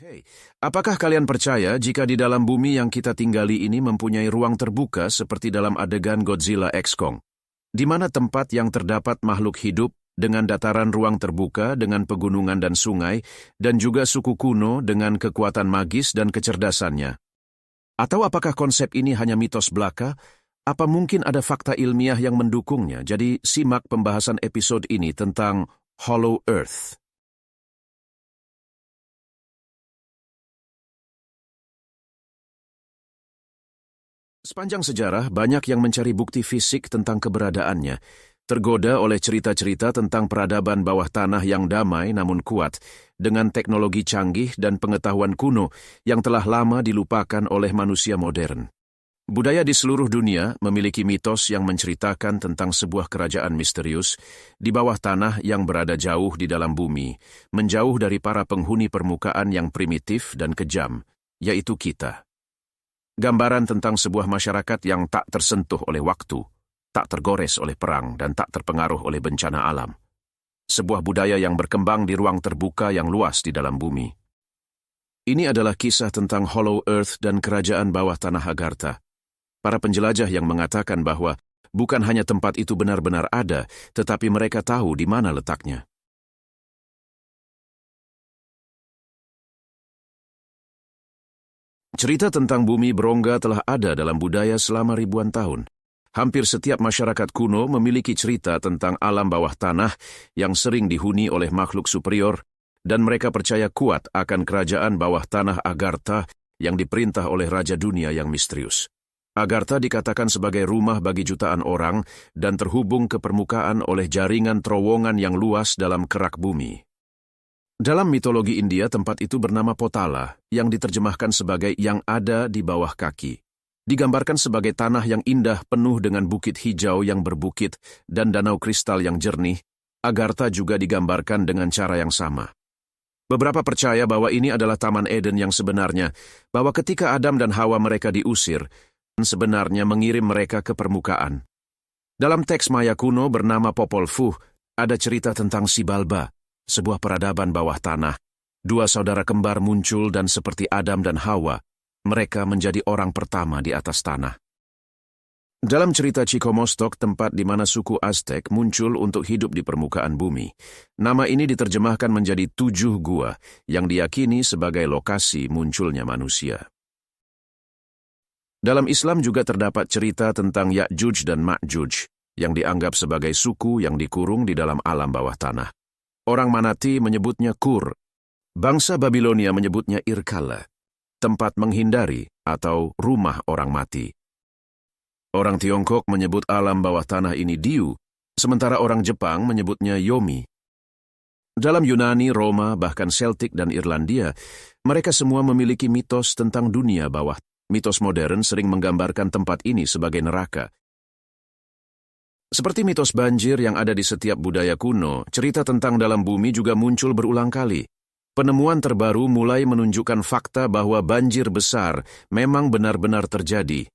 Hei, apakah kalian percaya jika di dalam bumi yang kita tinggali ini mempunyai ruang terbuka seperti dalam adegan Godzilla X Kong, di mana tempat yang terdapat makhluk hidup dengan dataran ruang terbuka dengan pegunungan dan sungai, dan juga suku kuno dengan kekuatan magis dan kecerdasannya? Atau apakah konsep ini hanya mitos belaka? Apa mungkin ada fakta ilmiah yang mendukungnya? Jadi simak pembahasan episode ini tentang Hollow Earth. Sepanjang sejarah, banyak yang mencari bukti fisik tentang keberadaannya, tergoda oleh cerita-cerita tentang peradaban bawah tanah yang damai namun kuat, dengan teknologi canggih dan pengetahuan kuno yang telah lama dilupakan oleh manusia modern. Budaya di seluruh dunia memiliki mitos yang menceritakan tentang sebuah kerajaan misterius di bawah tanah yang berada jauh di dalam bumi, menjauh dari para penghuni permukaan yang primitif dan kejam, yaitu kita. Gambaran tentang sebuah masyarakat yang tak tersentuh oleh waktu, tak tergores oleh perang, dan tak terpengaruh oleh bencana alam. Sebuah budaya yang berkembang di ruang terbuka yang luas di dalam bumi. Ini adalah kisah tentang Hollow Earth dan kerajaan bawah tanah Agartha. Para penjelajah yang mengatakan bahwa bukan hanya tempat itu benar-benar ada, tetapi mereka tahu di mana letaknya. Cerita tentang bumi berongga telah ada dalam budaya selama ribuan tahun. Hampir setiap masyarakat kuno memiliki cerita tentang alam bawah tanah yang sering dihuni oleh makhluk superior, dan mereka percaya kuat akan kerajaan bawah tanah Agartha yang diperintah oleh Raja Dunia yang misterius. Agartha dikatakan sebagai rumah bagi jutaan orang dan terhubung ke permukaan oleh jaringan terowongan yang luas dalam kerak bumi. Dalam mitologi India, tempat itu bernama Potala, yang diterjemahkan sebagai yang ada di bawah kaki. Digambarkan sebagai tanah yang indah penuh dengan bukit hijau yang berbukit dan danau kristal yang jernih. Agartha juga digambarkan dengan cara yang sama. Beberapa percaya bahwa ini adalah Taman Eden yang sebenarnya, bahwa ketika Adam dan Hawa mereka diusir, sebenarnya mengirim mereka ke permukaan. Dalam teks Maya kuno bernama Popol Vuh, ada cerita tentang Sibalba, sebuah peradaban bawah tanah. Dua saudara kembar muncul dan seperti Adam dan Hawa, mereka menjadi orang pertama di atas tanah. Dalam cerita Chicomostok, tempat di mana suku Aztec muncul untuk hidup di permukaan bumi, nama ini diterjemahkan menjadi 7 gua yang diyakini sebagai lokasi munculnya manusia. Dalam Islam juga terdapat cerita tentang Ya'juj dan Ma'juj yang dianggap sebagai suku yang dikurung di dalam alam bawah tanah. Orang Manati menyebutnya Kur. Bangsa Babilonia menyebutnya Irkalla, tempat menghindari atau rumah orang mati. Orang Tiongkok menyebut alam bawah tanah ini Diu, sementara orang Jepang menyebutnya Yomi. Dalam Yunani, Roma, bahkan Celtic dan Irlandia, mereka semua memiliki mitos tentang dunia bawah. Mitos modern sering menggambarkan tempat ini sebagai neraka. Seperti mitos banjir yang ada di setiap budaya kuno, cerita tentang dalam bumi juga muncul berulang kali. Penemuan terbaru mulai menunjukkan fakta bahwa banjir besar memang benar-benar terjadi.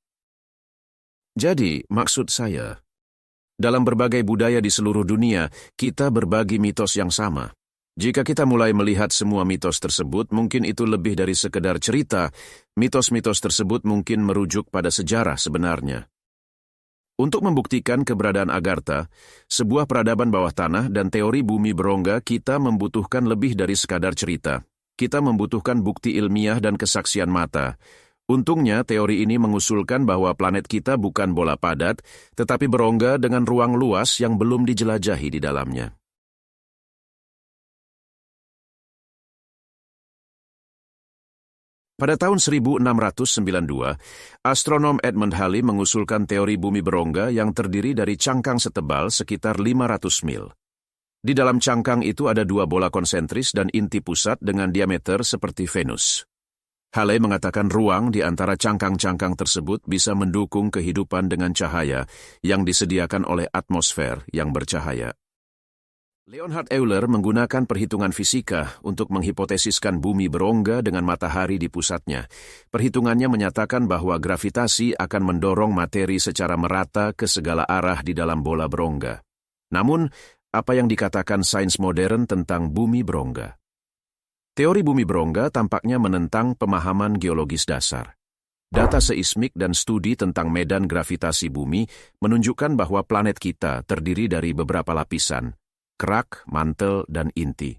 Jadi, maksud saya, dalam berbagai budaya di seluruh dunia, kita berbagi mitos yang sama. Jika kita mulai melihat semua mitos tersebut, mungkin itu lebih dari sekedar cerita. Mitos-mitos tersebut mungkin merujuk pada sejarah sebenarnya. Untuk membuktikan keberadaan Agartha, sebuah peradaban bawah tanah dan teori bumi berongga, kita membutuhkan lebih dari sekadar cerita. Kita membutuhkan bukti ilmiah dan kesaksian mata. Untungnya, teori ini mengusulkan bahwa planet kita bukan bola padat, tetapi berongga dengan ruang luas yang belum dijelajahi di dalamnya. Pada tahun 1692, astronom Edmund Halley mengusulkan teori bumi berongga yang terdiri dari cangkang setebal sekitar 500 mil. Di dalam cangkang itu ada 2 bola konsentris dan inti pusat dengan diameter seperti Venus. Halley mengatakan ruang di antara cangkang-cangkang tersebut bisa mendukung kehidupan dengan cahaya yang disediakan oleh atmosfer yang bercahaya. Leonhard Euler menggunakan perhitungan fisika untuk menghipotesiskan bumi berongga dengan matahari di pusatnya. Perhitungannya menyatakan bahwa gravitasi akan mendorong materi secara merata ke segala arah di dalam bola berongga. Namun, apa yang dikatakan sains modern tentang bumi berongga? Teori bumi berongga tampaknya menentang pemahaman geologis dasar. Data seismik dan studi tentang medan gravitasi bumi menunjukkan bahwa planet kita terdiri dari beberapa lapisan, kerak, mantel, dan inti.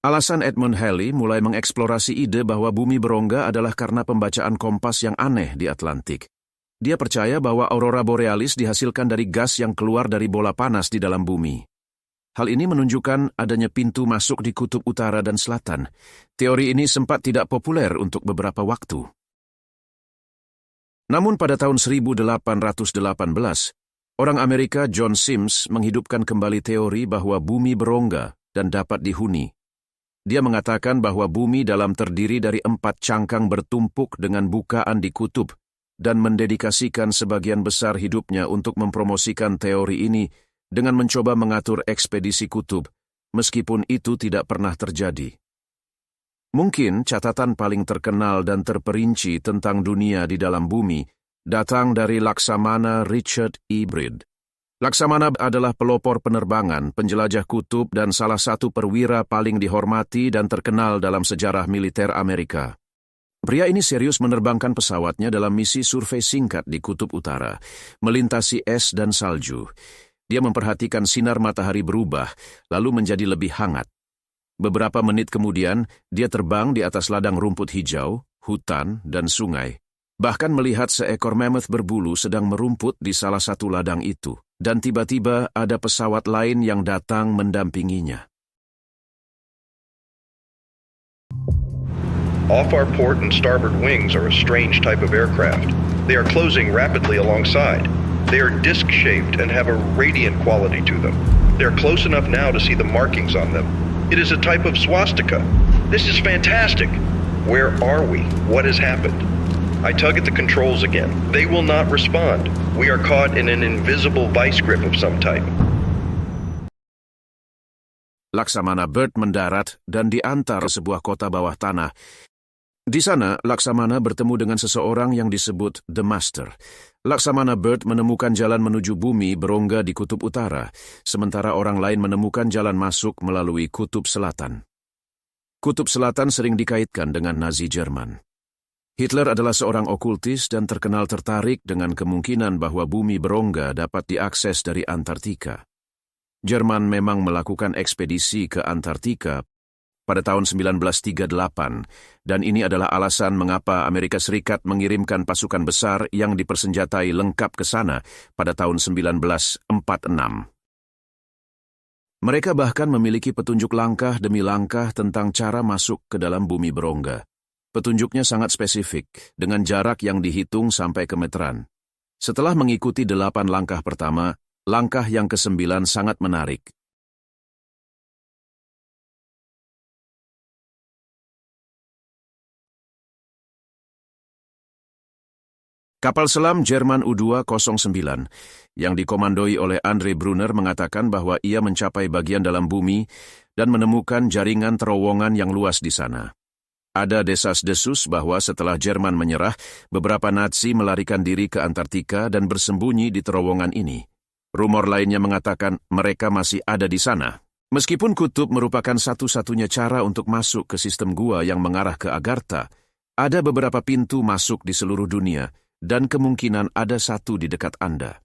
Alasan Edmund Halley mulai mengeksplorasi ide bahwa bumi berongga adalah karena pembacaan kompas yang aneh di Atlantik. Dia percaya bahwa aurora borealis dihasilkan dari gas yang keluar dari bola panas di dalam bumi. Hal ini menunjukkan adanya pintu masuk di kutub utara dan selatan. Teori ini sempat tidak populer untuk beberapa waktu. Namun pada tahun 1818, orang Amerika John Sims menghidupkan kembali teori bahwa bumi berongga dan dapat dihuni. Dia mengatakan bahwa bumi dalam terdiri dari 4 cangkang bertumpuk dengan bukaan di kutub dan mendedikasikan sebagian besar hidupnya untuk mempromosikan teori ini dengan mencoba mengatur ekspedisi kutub, meskipun itu tidak pernah terjadi. Mungkin catatan paling terkenal dan terperinci tentang dunia di dalam bumi datang dari Laksamana Richard E. Breed. Laksamana adalah pelopor penerbangan, penjelajah kutub, dan salah satu perwira paling dihormati dan terkenal dalam sejarah militer Amerika. Pria ini serius menerbangkan pesawatnya dalam misi survei singkat di kutub utara, melintasi es dan salju. Dia memperhatikan sinar matahari berubah, lalu menjadi lebih hangat. Beberapa menit kemudian, dia terbang di atas ladang rumput hijau, hutan, dan sungai. Bahkan melihat seekor mammoth berbulu sedang merumput di salah satu ladang itu. Dan tiba-tiba ada pesawat lain yang datang mendampinginya. Off our port and starboard wings are a strange type of aircraft. They are closing rapidly alongside. They are disc-shaped and have a radiant quality to them. They're close enough now to see the markings on them. It is a type of swastika. This is fantastic. Where are we? What has happened? I tug at the controls again. They will not respond. We are caught in an invisible vice grip of some type. Laksamana Bird mendarat dan diantar ke sebuah kota bawah tanah. Di sana, Laksamana bertemu dengan seseorang yang disebut The Master. Laksamana Bird menemukan jalan menuju bumi berongga di kutub utara, sementara orang lain menemukan jalan masuk melalui kutub selatan. Kutub selatan sering dikaitkan dengan Nazi Jerman. Hitler adalah seorang okultis dan terkenal tertarik dengan kemungkinan bahwa bumi berongga dapat diakses dari Antartika. Jerman memang melakukan ekspedisi ke Antartika pada tahun 1938, dan ini adalah alasan mengapa Amerika Serikat mengirimkan pasukan besar yang dipersenjatai lengkap ke sana pada tahun 1946. Mereka bahkan memiliki petunjuk langkah demi langkah tentang cara masuk ke dalam bumi berongga. Petunjuknya sangat spesifik, dengan jarak yang dihitung sampai ke meteran. Setelah mengikuti 8 langkah pertama, langkah yang ke-9 sangat menarik. Kapal selam Jerman U-209 yang dikomandoi oleh Andre Brunner mengatakan bahwa ia mencapai bagian dalam bumi dan menemukan jaringan terowongan yang luas di sana. Ada desas-desus bahwa setelah Jerman menyerah, beberapa Nazi melarikan diri ke Antartika dan bersembunyi di terowongan ini. Rumor lainnya mengatakan mereka masih ada di sana. Meskipun kutub merupakan satu-satunya cara untuk masuk ke sistem gua yang mengarah ke Agartha, ada beberapa pintu masuk di seluruh dunia, dan kemungkinan ada satu di dekat Anda.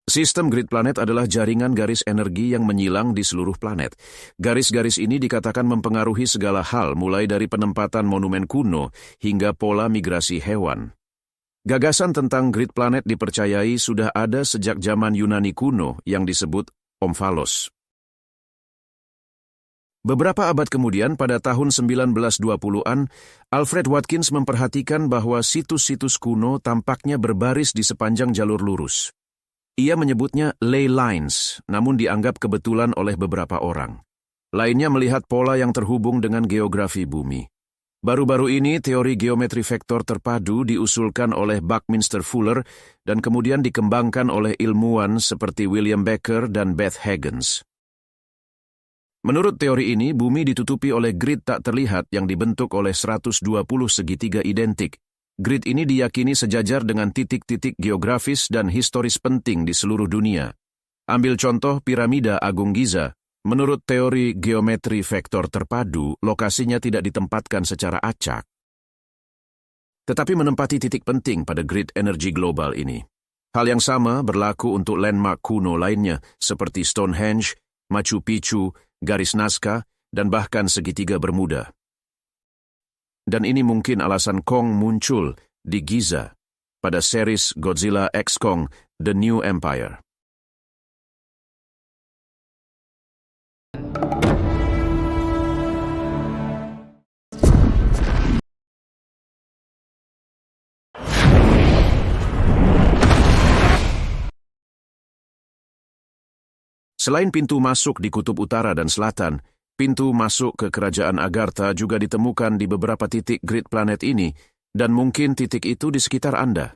Sistem grid planet adalah jaringan garis energi yang menyilang di seluruh planet. Garis-garis ini dikatakan mempengaruhi segala hal, mulai dari penempatan monumen kuno hingga pola migrasi hewan. Gagasan tentang grid planet dipercayai sudah ada sejak zaman Yunani kuno yang disebut Omphalos. Beberapa abad kemudian, pada tahun 1920-an, Alfred Watkins memperhatikan bahwa situs-situs kuno tampaknya berbaris di sepanjang jalur lurus. Ia menyebutnya ley lines, namun dianggap kebetulan oleh beberapa orang. Lainnya melihat pola yang terhubung dengan geografi bumi. Baru-baru ini, teori geometri vektor terpadu diusulkan oleh Buckminster Fuller dan kemudian dikembangkan oleh ilmuwan seperti William Becker dan Beth Higgins. Menurut teori ini, bumi ditutupi oleh grid tak terlihat yang dibentuk oleh 120 segitiga identik, Grid ini diyakini sejajar dengan titik-titik geografis dan historis penting di seluruh dunia. Ambil contoh piramida Agung Giza. Menurut teori geometri vektor terpadu, lokasinya tidak ditempatkan secara acak, tetapi menempati titik penting pada grid energi global ini. Hal yang sama berlaku untuk landmark kuno lainnya, seperti Stonehenge, Machu Picchu, Garis Nazca, dan bahkan segitiga Bermuda. Dan ini mungkin alasan Kong muncul di Giza pada series Godzilla x Kong, The New Empire. Selain pintu masuk di kutub utara dan selatan, pintu masuk ke kerajaan Agartha juga ditemukan di beberapa titik grid planet ini, dan mungkin titik itu di sekitar Anda.